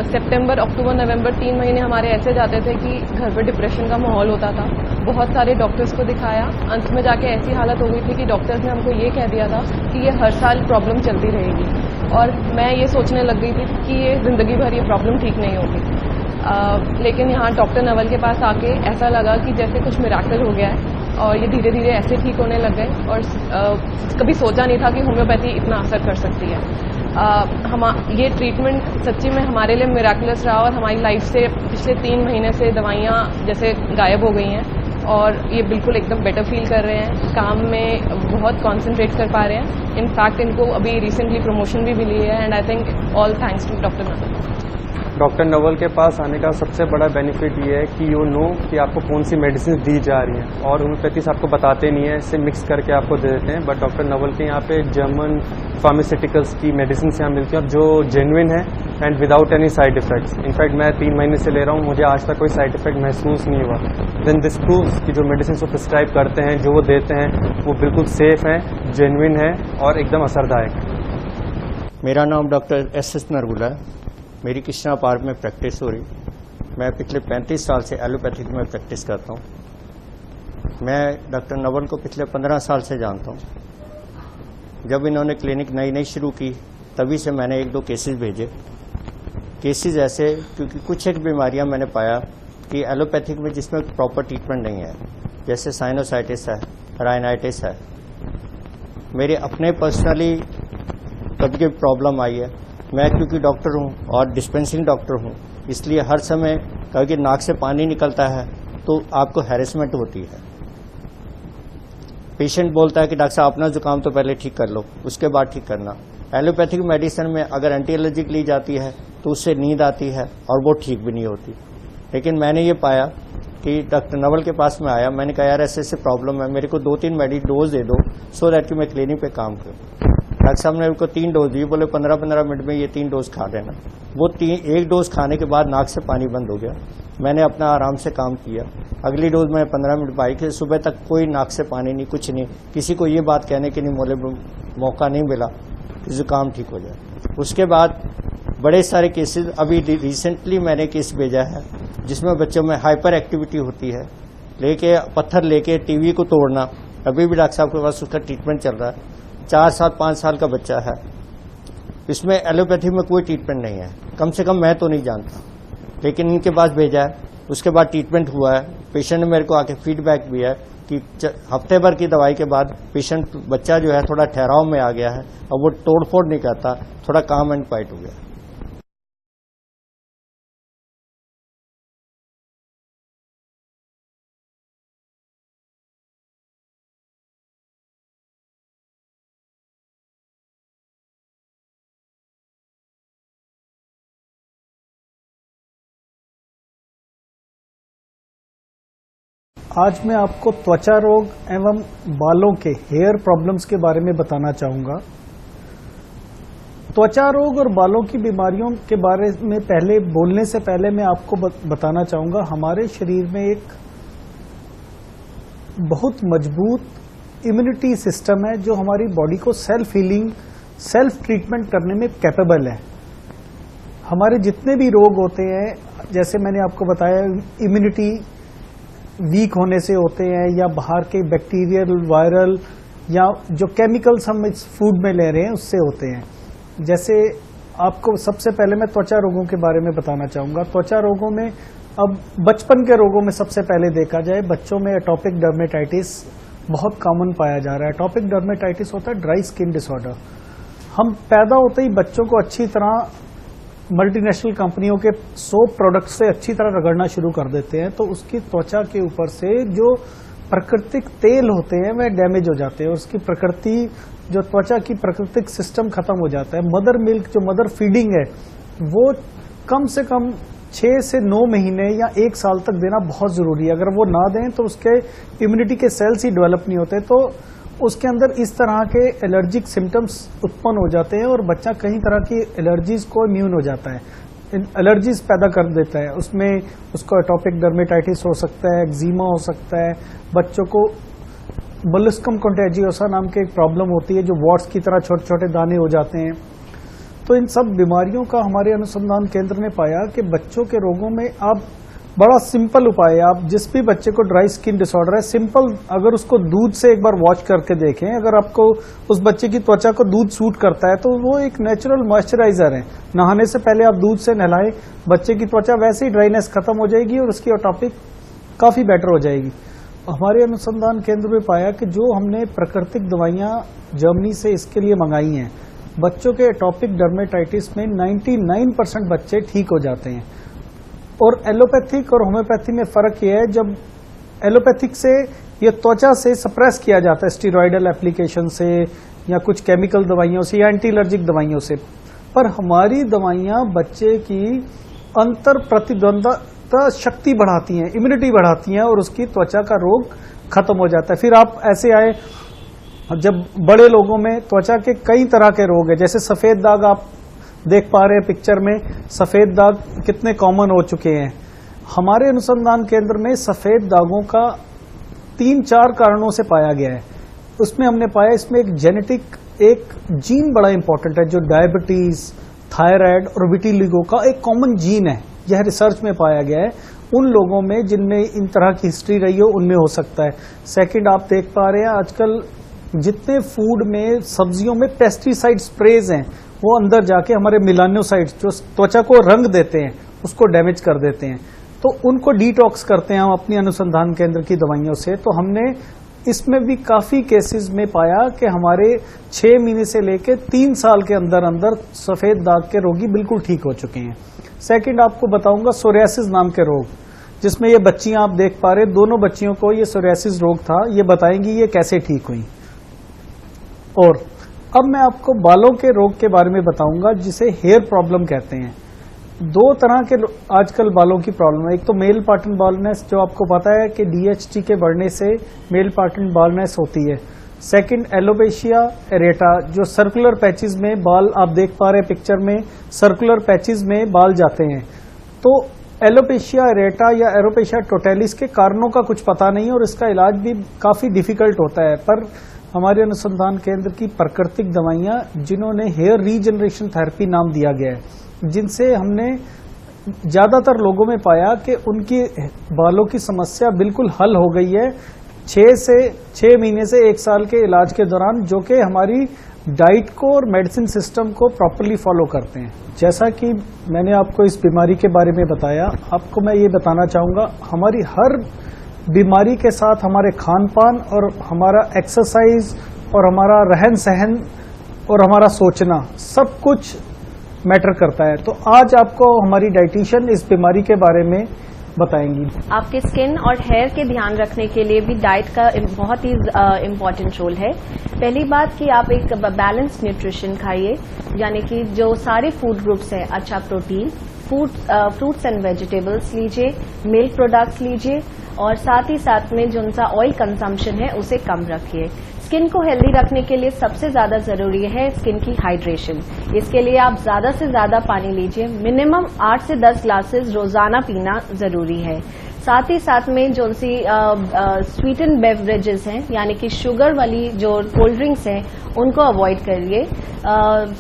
सितंबर, अक्टूबर, नवंबर 3 महीने हमारे ऐसे जाते थे कि घर पर डिप्रेशन का माहौल होता था। बहुत सारे डॉक्टर्स को दिखाया, अंत में जाके ऐसी हालत हो गई थी कि डॉक्टर्स ने हमको ये कह दिया था कि ये हर साल प्रॉब्लम चलती रहेगी। और मैं ये सोचने लग गई थी कि ये ज़िंदगी भर ये प्रॉब्लम ठीक नहीं होगी। लेकिन यहाँ डॉक्टर नवल के पास आके ऐसा लगा कि जैसे कुछ मिराकल हो गया है और ये धीरे धीरे ऐसे ठीक होने लग गए। और कभी सोचा नहीं था कि होम्योपैथी इतना असर कर सकती है। ये ट्रीटमेंट सच्ची में हमारे लिए मिराकुलस रहा और हमारी लाइफ से पिछले 3 महीने से दवाइयाँ जैसे गायब हो गई हैं और ये बिल्कुल एकदम बेटर फील कर रहे हैं, काम में बहुत कंसंट्रेट कर पा रहे हैं। इनफैक्ट इनको अभी रिसेंटली प्रमोशन भी मिली है and I think all thanks to doctor Naval. Doctor Naval के पास आने का सबसे बड़ा बेनिफिट ये है कि यू नो कि आपको कौन सी मेडिसिन दी जा रही हैं, और होम्योपैथीज आपको बताते नहीं है, इससे मिक्स करके आपको दे देते हैं। बट डॉक्टर नवल के यहाँ पे जर्मन फार्मास्यूटिकल्स की मेडिसिन यहाँ मिलती हैं और जो जेन्युइन है and without any side effects. In fact मैं 3 महीने से ले रहा हूँ, मुझे आज तक कोई साइड इफेक्ट महसूस नहीं हुआ। देन दिस प्रूव्स कि जो मेडिसिन वो प्रिस्क्राइब करते हैं, जो वो देते हैं, वो बिल्कुल सेफ हैं, जेन्युइन है और एकदम असरदायक है। मेरा नाम डॉक्टर SS नरगुला है। मेरी कृष्णा पार्क में प्रैक्टिस हो रही। मैं पिछले 35 साल से एलोपैथिक में प्रैक्टिस करता हूँ। मैं डॉक्टर नवल को पिछले 15 साल से जानता हूँ। जब इन्होंने क्लिनिक नई शुरू की तभी से मैंने 1-2 केसेस भेजे। केसेस ऐसे क्योंकि कुछ एक बीमारियां मैंने पाया कि एलोपैथिक में जिसमें प्रॉपर ट्रीटमेंट नहीं है, जैसे साइनोसाइटिस है, राइनाइटिस है। मेरे अपने पर्सनली कभी प्रॉब्लम आई है। मैं क्योंकि डॉक्टर हूँ और डिस्पेंसिंग डॉक्टर हूँ, इसलिए हर समय कभी नाक से पानी निकलता है तो आपको हैरेसमेंट होती है। पेशेंट बोलता है कि डॉक्टर साहब अपना जुकाम तो पहले ठीक कर लो, उसके बाद ठीक करना। एलोपैथिक मेडिसिन में अगर एंटी एलर्जिक ली जाती है तो उससे नींद आती है और वो ठीक भी नहीं होती। लेकिन मैंने ये पाया कि डॉक्टर नवल के पास में आया, मैंने कहा यार ऐसे प्रॉब्लम है, मेरे को 2-3 डोज दे दो सो दैट कि मैं क्लिनिक पे काम करूँ। डॉक्टर साहब ने उनको 3 डोज दिए, बोले 15-15 मिनट में ये 3 डोज खा लेना। वो 1 डोज खाने के बाद नाक से पानी बंद हो गया। मैंने अपना आराम से काम किया। अगली डोज मैं 15 मिनट बाई के सुबह तक कोई नाक से पानी नहीं, कुछ नहीं, किसी को ये बात कहने के नहीं मौका नहीं मिला कि जुकाम ठीक हो जाए। उसके बाद बड़े सारे केसेस, अभी रिसेंटली मैंने केस भेजा है जिसमें बच्चों में हाइपर एक्टिविटी होती है, लेके पत्थर लेके टीवी को तोड़ना। अभी भी डॉक्टर साहब के पास उसका ट्रीटमेंट चल रहा है। 4-5 साल का बच्चा है, इसमें एलोपैथी में कोई ट्रीटमेंट नहीं है, कम से कम मैं तो नहीं जानता, लेकिन इनके पास भेजा है। उसके बाद ट्रीटमेंट हुआ है। पेशेंट ने मेरे को आके फीडबैक भी है कि हफ्ते भर की दवाई के बाद पेशेंट बच्चा जो है थोड़ा ठहराव में आ गया है और वो तोड़फोड़ नहीं करता, थोड़ा काम एंड क्वाइट हो गया। आज मैं आपको त्वचा रोग एवं बालों के हेयर प्रॉब्लम्स के बारे में बताना चाहूंगा। त्वचा रोग और बालों की बीमारियों के बारे में पहले बोलने से पहले मैं आपको बताना चाहूंगा, हमारे शरीर में एक बहुत मजबूत इम्यूनिटी सिस्टम है जो हमारी बॉडी को सेल्फ हीलिंग, सेल्फ ट्रीटमेंट करने में कैपेबल है। हमारे जितने भी रोग होते हैं, जैसे मैंने आपको बताया, इम्यूनिटी वीक होने से होते हैं या बाहर के बैक्टीरियल, वायरल या जो केमिकल्स हम इस फूड में ले रहे हैं उससे होते हैं। जैसे आपको सबसे पहले मैं त्वचा रोगों के बारे में बताना चाहूंगा। त्वचा रोगों में अब बचपन के रोगों में सबसे पहले देखा जाए, बच्चों में एटोपिक डर्मेटाइटिस बहुत कॉमन पाया जा रहा है। एटोपिक डर्मेटाइटिस होता है ड्राई स्किन डिसऑर्डर। हम पैदा होते ही बच्चों को अच्छी तरह मल्टीनेशनल कंपनियों के सोप प्रोडक्ट से अच्छी तरह रगड़ना शुरू कर देते हैं, तो उसकी त्वचा के ऊपर से जो प्राकृतिक तेल होते हैं वह डैमेज हो जाते हैं और उसकी प्रकृति, जो त्वचा की प्राकृतिक सिस्टम खत्म हो जाता है। मदर मिल्क, जो मदर फीडिंग है, वो कम से कम 6 से 9 महीने या 1 साल तक देना बहुत जरूरी है। अगर वो ना दें तो उसके इम्यूनिटी के सेल्स ही डेवलप नहीं होते, तो उसके अंदर इस तरह के एलर्जिक सिम्टम्स उत्पन्न हो जाते हैं और बच्चा कई तरह की एलर्जीज को इम्यून हो जाता है, एलर्जीज पैदा कर देता है। उसमें उसको एटोपिक डर्मेटाइटिस हो सकता है, एक्जीमा हो सकता है, बच्चों को मोलस्कम कंटेजियोसा नाम की एक प्रॉब्लम होती है जो वॉट्स की तरह छोटे छोटे दाने हो जाते हैं। तो इन सब बीमारियों का हमारे अनुसंधान केंद्र ने पाया कि बच्चों के रोगों में आप बड़ा सिंपल उपाय है। आप जिस भी बच्चे को ड्राई स्किन डिसऑर्डर है, सिंपल अगर उसको दूध से एक बार वॉश करके देखें, अगर आपको उस बच्चे की त्वचा को दूध सूट करता है तो वो एक नेचुरल मॉइस्चराइजर है। नहाने से पहले आप दूध से नहलाएं, बच्चे की त्वचा वैसे ही ड्राइनेस खत्म हो जाएगी और उसकी एटोपिक काफी बेटर हो जाएगी। हमारे अनुसंधान केंद्र में पाया कि जो हमने प्राकृतिक दवाइयां जर्मनी से इसके लिए मंगाई हैं, बच्चों के एटोपिक डर्मेटाइटिस में 99% बच्चे ठीक हो जाते हैं। और एलोपैथिक और होम्योपैथी में फर्क यह है, जब एलोपैथिक से ये त्वचा से सप्रेस किया जाता है स्टीरॉयडल एप्लीकेशन से या कुछ केमिकल दवाइयों से या एंटी एलर्जिक दवाइयों से, पर हमारी दवाइयां बच्चे की अंतर प्रतिद्वंदता शक्ति बढ़ाती हैं, इम्यूनिटी बढ़ाती हैं और उसकी त्वचा का रोग खत्म हो जाता है। फिर आप ऐसे आए, जब बड़े लोगों में त्वचा के कई तरह के रोग है, जैसे सफेद दाग आप देख पा रहे हैं पिक्चर में, सफेद दाग कितने कॉमन हो चुके हैं। हमारे अनुसंधान केंद्र में सफेद दागों का 3-4 कारणों से पाया गया है। उसमें हमने पाया इसमें एक जेनेटिक, एक जीन बड़ा इंपॉर्टेंट है जो डायबिटीज, थायराइड और विटिलिगो का एक कॉमन जीन है। यह रिसर्च में पाया गया है। उन लोगों में जिनमें इन तरह की हिस्ट्री रही हो उनमें हो सकता है। सेकंड, आप देख पा रहे हैं आजकल जितने फूड में, सब्जियों में पेस्टिसाइड स्प्रेज हैं, वो अंदर जाके हमारे मिलानोसाइड्स जो त्वचा को रंग देते हैं उसको डैमेज कर देते हैं, तो उनको डिटॉक्स करते हैं हम अपनी अनुसंधान केंद्र की दवाइयों से। तो हमने इसमें भी काफी केसेस में पाया कि हमारे 6 महीने से लेकर 3 साल के अंदर अंदर सफेद दाग के रोगी बिल्कुल ठीक हो चुके हैं। सेकंड, आपको बताऊंगा सोरियासिस नाम के रोग, जिसमें ये बच्चियां आप देख पा रहे, दोनों बच्चियों को ये सोरियासिस रोग था। ये बताएंगी ये कैसे ठीक हुई। और अब मैं आपको बालों के रोग के बारे में बताऊंगा जिसे हेयर प्रॉब्लम कहते हैं। 2 तरह के आजकल बालों की प्रॉब्लम है। एक तो मेल पार्टन बालनेस, जो आपको पता है कि DHT के बढ़ने से मेल पार्टन बालनेस होती है। सेकंड, एलोपेशिया एरेटा, जो सर्कुलर पैचेस में बाल, आप देख पा रहे हैं पिक्चर में, सर्कुलर पैचेस में बाल जाते हैं। तो एलोपेशिया एरेटा या एलोपेशिया टोटैलिस के कारणों का कुछ पता नहीं और इसका इलाज भी काफी डिफिकल्ट होता है, पर हमारे अनुसंधान केंद्र की प्राकृतिक दवाइयां, जिन्होंने हेयर रीजनरेशन थेरेपी नाम दिया गया है, जिनसे हमने ज्यादातर लोगों में पाया कि उनकी बालों की समस्या बिल्कुल हल हो गई है 6 महीने से 1 साल के इलाज के दौरान, जो कि हमारी डाइट को और मेडिसिन सिस्टम को प्रॉपर्ली फॉलो करते हैं। जैसा कि मैंने आपको इस बीमारी के बारे में बताया, आपको मैं ये बताना चाहूंगा, हमारी हर बीमारी के साथ हमारे खान पान और हमारा एक्सरसाइज और हमारा रहन सहन और हमारा सोचना सब कुछ मैटर करता है। तो आज आपको हमारी डाइटिशियन इस बीमारी के बारे में बताएंगी। आपके स्किन और हेयर के ध्यान रखने के लिए भी डाइट का बहुत ही इम्पोर्टेंट रोल है। पहली बात कि आप एक बैलेंस्ड न्यूट्रिशन खाइए, यानी कि जो सारे फूड ग्रुप्स है, अच्छा प्रोटीन, फ्रूट्स एंड वेजिटेबल्स लीजिए, मिल्क प्रोडक्ट्स लीजिए और साथ ही साथ में जो उनका ऑयल कंजम्पशन है उसे कम रखिए। स्किन को हेल्दी रखने के लिए सबसे ज्यादा जरूरी है स्किन की हाइड्रेशन। इसके लिए आप ज्यादा से ज्यादा पानी लीजिए, मिनिमम 8 से 10 ग्लासेस रोजाना पीना जरूरी है। साथ ही साथ में जो सी स्वीटेंड बेवरेजेस हैं, यानी कि शुगर वाली जो कोल्ड ड्रिंक्स हैं, उनको अवॉइड करिए।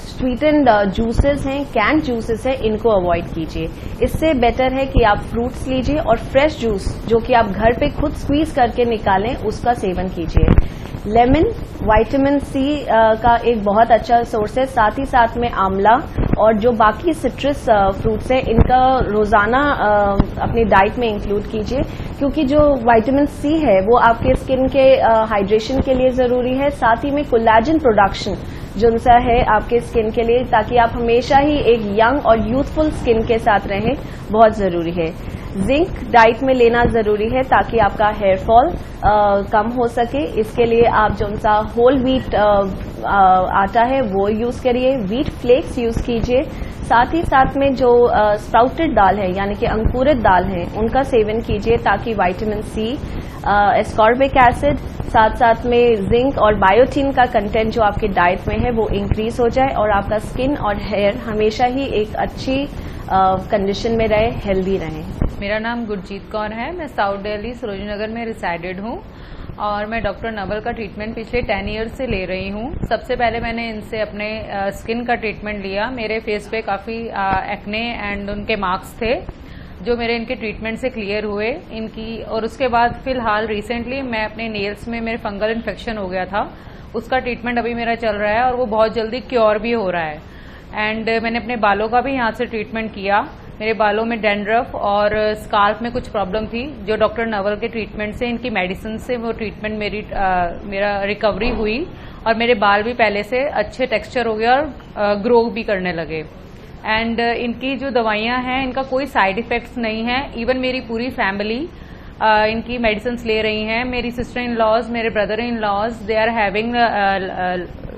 स्वीटेंड जूसेस हैं, कैन जूसेस हैं, इनको अवॉइड कीजिए। इससे बेटर है कि आप फ्रूट्स लीजिए और फ्रेश जूस जो कि आप घर पे खुद स्क्वीज करके निकालें, उसका सेवन कीजिए। लेमन विटामिन सी का एक बहुत अच्छा सोर्स है। साथ ही साथ में आंवला और जो बाकी सिट्रस फ्रूट्स हैं, इनका रोजाना अपनी डाइट में इंक्लूड कीजिए, क्योंकि जो विटामिन सी है वो आपके स्किन के हाइड्रेशन के लिए जरूरी है। साथ ही में कोलेजन प्रोडक्शन जो सा है आपके स्किन के लिए, ताकि आप हमेशा ही एक यंग और यूथफुल स्किन के साथ रहें, बहुत जरूरी है। जिंक डाइट में लेना जरूरी है ताकि आपका हेयर फॉल कम हो सके। इसके लिए आप जो सा होल व्हीट आटा है वो यूज करिए, व्हीट फ्लेक्स यूज कीजिए। साथ ही साथ में जो स्प्राउटेड दाल है, यानी कि अंकुरित दाल है, उनका सेवन कीजिए ताकि विटामिन सी, एस्कॉर्बिक एसिड, साथ साथ में जिंक और बायोटीन का कंटेंट जो आपके डाइट में है वो इंक्रीज हो जाए और आपका स्किन और हेयर हमेशा ही एक अच्छी कंडीशन में रहे, हेल्दी रहे। मेरा नाम गुरजीत कौर है। मैं साउथ दिल्ली सरोजिनी नगर में रिसाइडेड हूँ और मैं डॉक्टर नवल का ट्रीटमेंट पिछले 10 ईयर्स से ले रही हूँ। सबसे पहले मैंने इनसे अपने स्किन का ट्रीटमेंट लिया। मेरे फेस पे काफ़ी एक्ने एंड उनके मार्क्स थे जो मेरे इनके ट्रीटमेंट से क्लियर हुए इनकी। और उसके बाद फिलहाल रिसेंटली मैं अपने नेल्स में मेरे फंगल इन्फेक्शन हो गया था, उसका ट्रीटमेंट अभी मेरा चल रहा है और वो बहुत जल्दी क्योर भी हो रहा है। एंड मैंने अपने बालों का भी यहाँ से ट्रीटमेंट किया। मेरे बालों में डैंड्रफ और स्काल्प में कुछ प्रॉब्लम थी, जो डॉक्टर नवल के ट्रीटमेंट से, इनकी मेडिसिन से वो ट्रीटमेंट मेरा रिकवरी हुई और मेरे बाल भी पहले से अच्छे टेक्सचर हो गया और ग्रो भी करने लगे। एंड इनकी जो दवाइयाँ हैं, इनका कोई साइड इफेक्ट्स नहीं है। इवन मेरी पूरी फैमिली इनकी मेडिसिन ले रही हैं। मेरी सिस्टर इन लॉज, मेरे brother in laws, they are having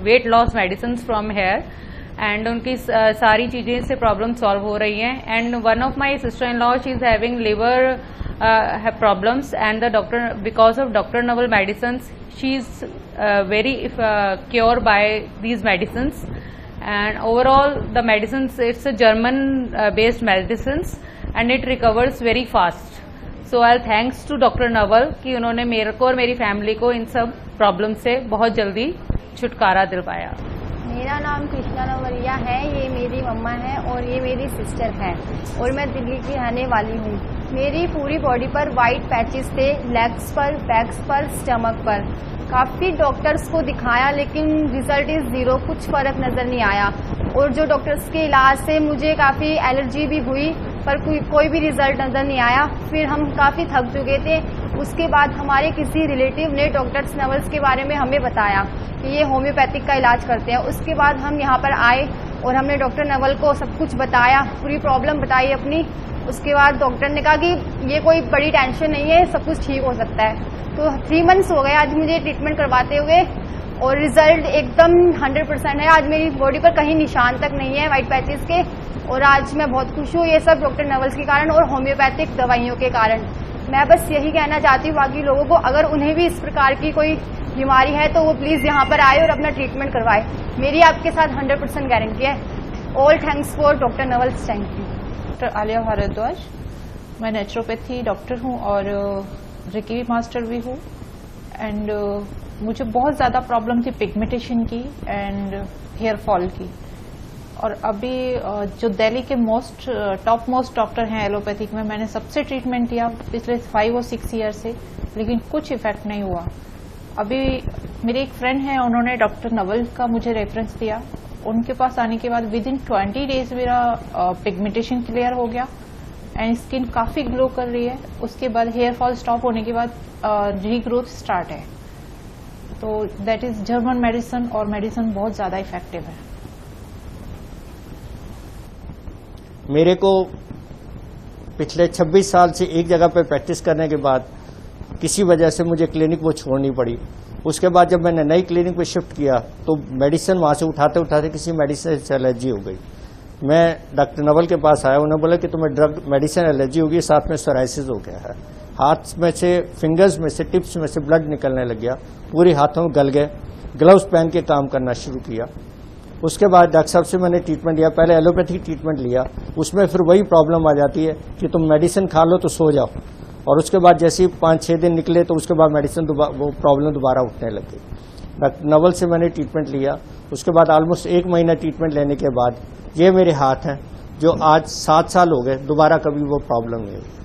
weight loss medicine from here and उनकी सारी चीजें से प्रॉब्लम सॉल्व हो रही हैं। And one of my sister in law, she is having liver problems and the doctor, because of doctor Naval medicine, she is very cure by these medicine. And overall the medicine, it's a German based medicine and it recovers very fast. So I thanks to doctor Naval कि उन्होंने मेरे को और मेरी family को इन सब problem से बहुत जल्दी छुटकारा दिलवाया। मेरा नाम कृष्णा नवलिया है, ये मेरी मम्मा है और ये मेरी सिस्टर है और मैं दिल्ली की रहने वाली हूँ। मेरी पूरी बॉडी पर वाइट पैचेस थे, लेग्स पर, बैक्स पर, स्टमक पर। काफ़ी डॉक्टर्स को दिखाया लेकिन रिजल्ट इज जीरो, कुछ फर्क नज़र नहीं आया। और जो डॉक्टर्स के इलाज से मुझे काफ़ी एलर्जी भी हुई पर कोई भी रिजल्ट नज़र नहीं आया। फिर हम काफ़ी थक चुके थे। उसके बाद हमारे किसी रिलेटिव ने डॉक्टर्स नवल्स के बारे में हमें बताया कि ये होम्योपैथिक का इलाज करते हैं। उसके बाद हम यहाँ पर आए और हमने डॉक्टर नवल को सब कुछ बताया, पूरी प्रॉब्लम बताई अपनी। उसके बाद डॉक्टर ने कहा कि ये कोई बड़ी टेंशन नहीं है, सब कुछ ठीक हो सकता है। तो 3 मंथ्स हो गए आज मुझे ट्रीटमेंट करवाते हुए और रिजल्ट एकदम 100% है। आज मेरी बॉडी पर कहीं निशान तक नहीं है वाइट पैचेस के और आज मैं बहुत खुश हूँ। ये सब डॉक्टर नवल्स के कारण और होम्योपैथिक दवाइयों के कारण। मैं बस यही कहना चाहती हूँ बाकी लोगों को, अगर उन्हें भी इस प्रकार की कोई बीमारी है तो वो प्लीज यहाँ पर आए और अपना ट्रीटमेंट करवाए। मेरी आपके साथ 100% गारंटी है। ऑल थैंक्स फॉर डॉक्टर नवल्स। Thank you. Doctor Aliya Bhardwaj, मैं नेचुरोपैथी डॉक्टर हूँ और रेकी मास्टर भी हूँ। एंड मुझे बहुत ज़्यादा प्रॉब्लम थी पिगमेंटेशन की एंड हेयर फॉल की। और अभी जो दिल्ली के टॉप मोस्ट डॉक्टर हैं एलोपैथिक में, मैंने सबसे ट्रीटमेंट किया पिछले 5 और 6 ईयर से, लेकिन कुछ इफेक्ट नहीं हुआ। अभी मेरे एक फ्रेंड हैं, उन्होंने डॉक्टर नवल का मुझे रेफरेंस दिया। उनके पास आने के बाद विदिन 20 डेज मेरा पिगमेंटेशन क्लियर हो गया एंड स्किन काफ़ी ग्लो कर रही है। उसके बाद हेयर फॉल स्टॉप होने के बाद रीग्रोथ स्टार्ट है। तो दैट इज जर्मन मेडिसिन और मेडिसिन बहुत ज़्यादा इफेक्टिव है। मेरे को पिछले 26 साल से एक जगह पर प्रैक्टिस करने के बाद किसी वजह से मुझे क्लिनिक वो छोड़नी पड़ी। उसके बाद जब मैंने नई क्लिनिक पे शिफ्ट किया तो मेडिसिन वहाँ से उठाते उठाते किसी मेडिसिन से एलर्जी हो गई। मैं डॉक्टर नवल के पास आया, उन्होंने बोला कि तुम्हें ड्रग मेडिसिन एलर्जी होगी, साथ में सोराइसिस हो गया है। हाथ में से, फिंगर्स में से, टिप्स में से ब्लड निकलने लग गया, पूरे हाथों में गल गए, ग्लव्स पहन के काम करना शुरू किया। उसके बाद डॉक्टर साहब से मैंने ट्रीटमेंट लिया, पहले एलोपैथिक ट्रीटमेंट लिया, उसमें फिर वही प्रॉब्लम आ जाती है कि तुम मेडिसिन खा लो तो सो जाओ, और उसके बाद जैसे ही 5-6 दिन निकले तो उसके बाद मेडिसिन वो प्रॉब्लम दोबारा उठने लग गई। डॉक्टर नवल से मैंने ट्रीटमेंट लिया, उसके बाद ऑलमोस्ट 1 महीना ट्रीटमेंट लेने के बाद ये मेरे हाथ हैं जो आज 7 साल हो गए, दोबारा कभी वो प्रॉब्लम नहीं हुई।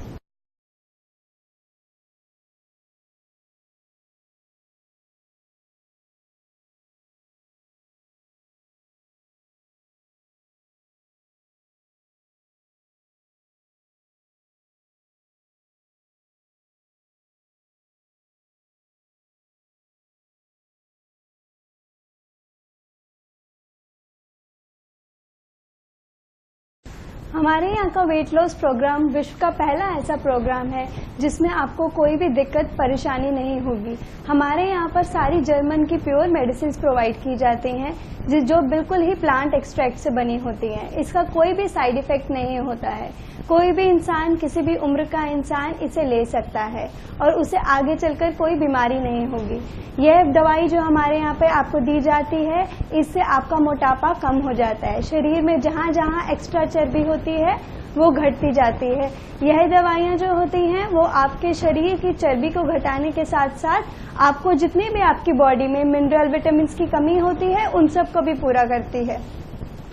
हमारे यहाँ का वेट लॉस प्रोग्राम विश्व का पहला ऐसा प्रोग्राम है जिसमें आपको कोई भी दिक्कत परेशानी नहीं होगी। हमारे यहाँ पर सारी जर्मन की प्योर मेडिसिन प्रोवाइड की जाती हैं जो बिल्कुल ही प्लांट एक्सट्रैक्ट से बनी होती हैं। इसका कोई भी साइड इफेक्ट नहीं होता है। कोई भी इंसान, किसी भी उम्र का इंसान इसे ले सकता है और उसे आगे चलकर कोई बीमारी नहीं होगी। यह दवाई जो हमारे यहाँ पे आपको दी जाती है, इससे आपका मोटापा कम हो जाता है। शरीर में जहाँ जहाँ एक्स्ट्रा चर्बी होती है वो घटती जाती है। यह दवाइयाँ जो होती हैं वो आपके शरीर की चर्बी को घटाने के साथ साथ आपको जितनी भी आपकी बॉडी में मिनरल, विटामिन की कमी होती है उन सब को भी पूरा करती है।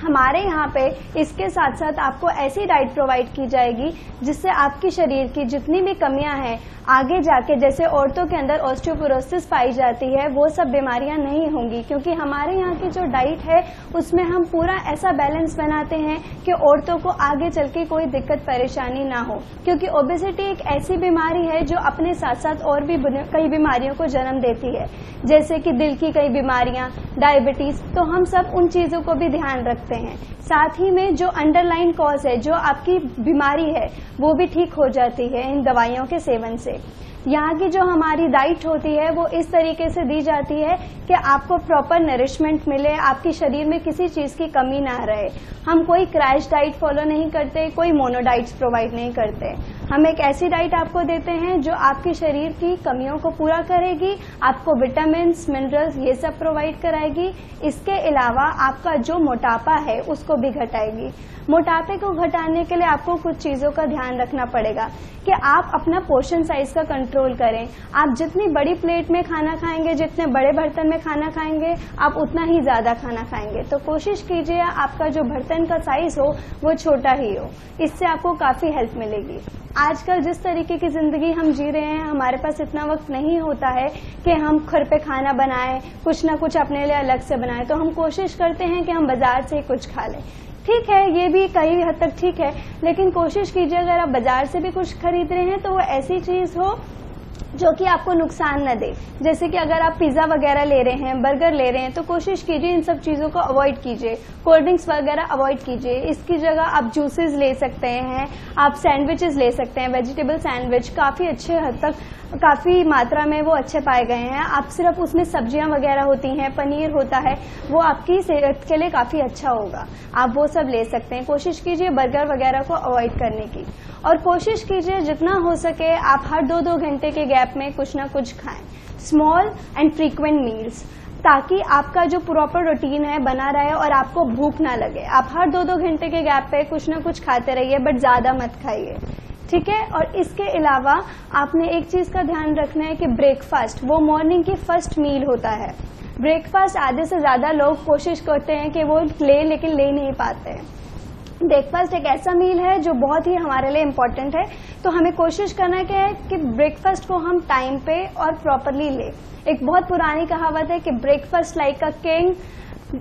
हमारे यहाँ पे इसके साथ साथ आपको ऐसी डाइट प्रोवाइड की जाएगी जिससे आपकी शरीर की जितनी भी कमियां हैं आगे जाके, जैसे औरतों के अंदर ऑस्टियोपोरोसिस पाई जाती है, वो सब बीमारियां नहीं होंगी, क्योंकि हमारे यहाँ की जो डाइट है उसमें हम पूरा ऐसा बैलेंस बनाते हैं कि औरतों को आगे चल के कोई दिक्कत परेशानी ना हो। क्योंकि ओबेसिटी एक ऐसी बीमारी है जो अपने साथ साथ और भी कई बीमारियों को जन्म देती है, जैसे कि दिल की कई बीमारियां, डायबिटीज। तो हम सब उन चीजों को भी ध्यान रखते हैं। साथ ही में जो अंडरलाइन कॉज है, जो आपकी बीमारी है, वो भी ठीक हो जाती है इन दवाइयों के सेवन से। यहाँ की जो हमारी डाइट होती है वो इस तरीके से दी जाती है कि आपको प्रॉपर नरिशमेंट मिले, आपके शरीर में किसी चीज की कमी ना रहे। हम कोई क्रैश डाइट फॉलो नहीं करते, कोई मोनो डाइट्स प्रोवाइड नहीं करते। हम एक ऐसी डाइट आपको देते हैं जो आपके शरीर की कमियों को पूरा करेगी, आपको विटामिन, मिनरल्स ये सब प्रोवाइड कराएगी। इसके अलावा आपका जो मोटापा है उसको भी घटाएगी। मोटापे को घटाने के लिए आपको कुछ चीजों का ध्यान रखना पड़ेगा कि आप अपना पोर्शन साइज का कंट्रोल करें। आप जितनी बड़ी प्लेट में खाना खाएंगे, जितने बड़े बर्तन में खाना खाएंगे, आप उतना ही ज्यादा खाना खाएंगे। तो कोशिश कीजिए आपका जो बर्तन का साइज हो वो छोटा ही हो, इससे आपको काफी हेल्प मिलेगी। आजकल जिस तरीके की जिंदगी हम जी रहे हैं, हमारे पास इतना वक्त नहीं होता है कि हम घर पे खाना बनाएं, कुछ ना कुछ अपने लिए अलग से बनाएं। तो हम कोशिश करते हैं कि हम बाजार से कुछ खा लें। ठीक है, ये भी कई हद तक ठीक है, लेकिन कोशिश कीजिए अगर आप बाजार से भी कुछ खरीद रहे हैं तो वो ऐसी चीज हो जो कि आपको नुकसान न दे। जैसे कि अगर आप पिज्जा वगैरह ले रहे हैं, बर्गर ले रहे हैं, तो कोशिश कीजिए इन सब चीजों को अवॉइड कीजिए। कोल्ड ड्रिंक्स वगैरह अवॉइड कीजिए। इसकी जगह आप जूसेस ले सकते हैं, आप सैंडविचेस ले सकते हैं। वेजिटेबल सैंडविच काफी अच्छे हद तक, काफी मात्रा में वो अच्छे पाए गए हैं। आप सिर्फ उसमें सब्जियां वगैरह होती हैं, पनीर होता है, वो आपकी सेहत के लिए काफी अच्छा होगा, आप वो सब ले सकते हैं। कोशिश कीजिए बर्गर वगैरह को अवॉइड करने की, और कोशिश कीजिए जितना हो सके आप हर 2-2 घंटे के गैप में कुछ ना कुछ खाएं। स्मॉल एंड फ्रीक्वेंट मील्स, ताकि आपका जो प्रॉपर रूटीन है बना रहे और आपको भूख ना लगे। आप हर 2-2 घंटे के गैप पे कुछ ना कुछ खाते रहिए, बट ज्यादा मत खाइए, ठीक है। और इसके अलावा आपने एक चीज का ध्यान रखना है कि ब्रेकफास्ट वो मॉर्निंग की फर्स्ट मील होता है। ब्रेकफास्ट आधे से ज्यादा लोग कोशिश करते हैं कि वो लेकिन ले नहीं पाते हैं। ब्रेकफास्ट एक ऐसा मील है जो बहुत ही हमारे लिए इम्पोर्टेंट है, तो हमें कोशिश करना है कि ब्रेकफास्ट को हम टाइम पे और प्रॉपरली ले। एक बहुत पुरानी कहावत है कि breakfast like a king,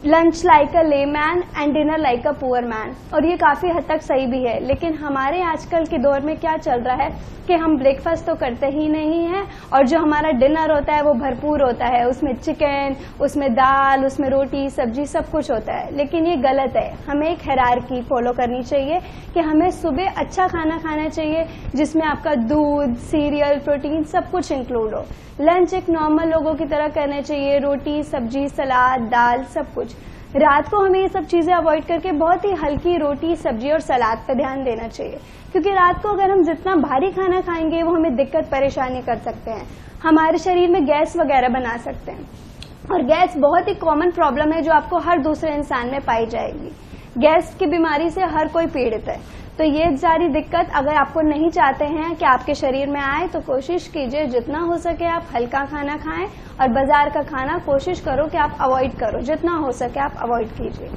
lunch like a layman and dinner like a poor man. और ये काफी हद तक सही भी है, लेकिन हमारे आजकल के दौर में क्या चल रहा है कि हम ब्रेकफास्ट तो करते ही नहीं हैं, और जो हमारा डिनर होता है वो भरपूर होता है, उसमें चिकन, उसमें दाल, उसमें रोटी, सब्जी, सब कुछ होता है। लेकिन ये गलत है। हमें एक हायरार्की फॉलो करनी चाहिए कि हमें सुबह अच्छा खाना खाना चाहिए जिसमें आपका दूध, सीरियल, प्रोटीन सब कुछ इंक्लूड हो। लंच एक नॉर्मल लोगों की तरह करना चाहिए, रोटी, सब्जी, सलाद, दाल, सब कुछ। रात को हमें ये सब चीजें अवॉइड करके बहुत ही हल्की रोटी, सब्जी और सलाद पे ध्यान देना चाहिए, क्योंकि रात को अगर हम जितना भारी खाना खाएंगे वो हमें दिक्कत परेशानी कर सकते हैं, हमारे शरीर में गैस वगैरह बना सकते हैं। और गैस बहुत ही कॉमन प्रॉब्लम है जो आपको हर दूसरे इंसान में पाई जाएगी। गैस की बीमारी से हर कोई पीड़ित है, तो ये सारी दिक्कत अगर आपको नहीं चाहते हैं कि आपके शरीर में आए तो कोशिश कीजिए जितना हो सके आप हल्का खाना खाएं और बाजार का खाना कोशिश करो कि आप अवॉइड करो, जितना हो सके आप अवॉइड कीजिए।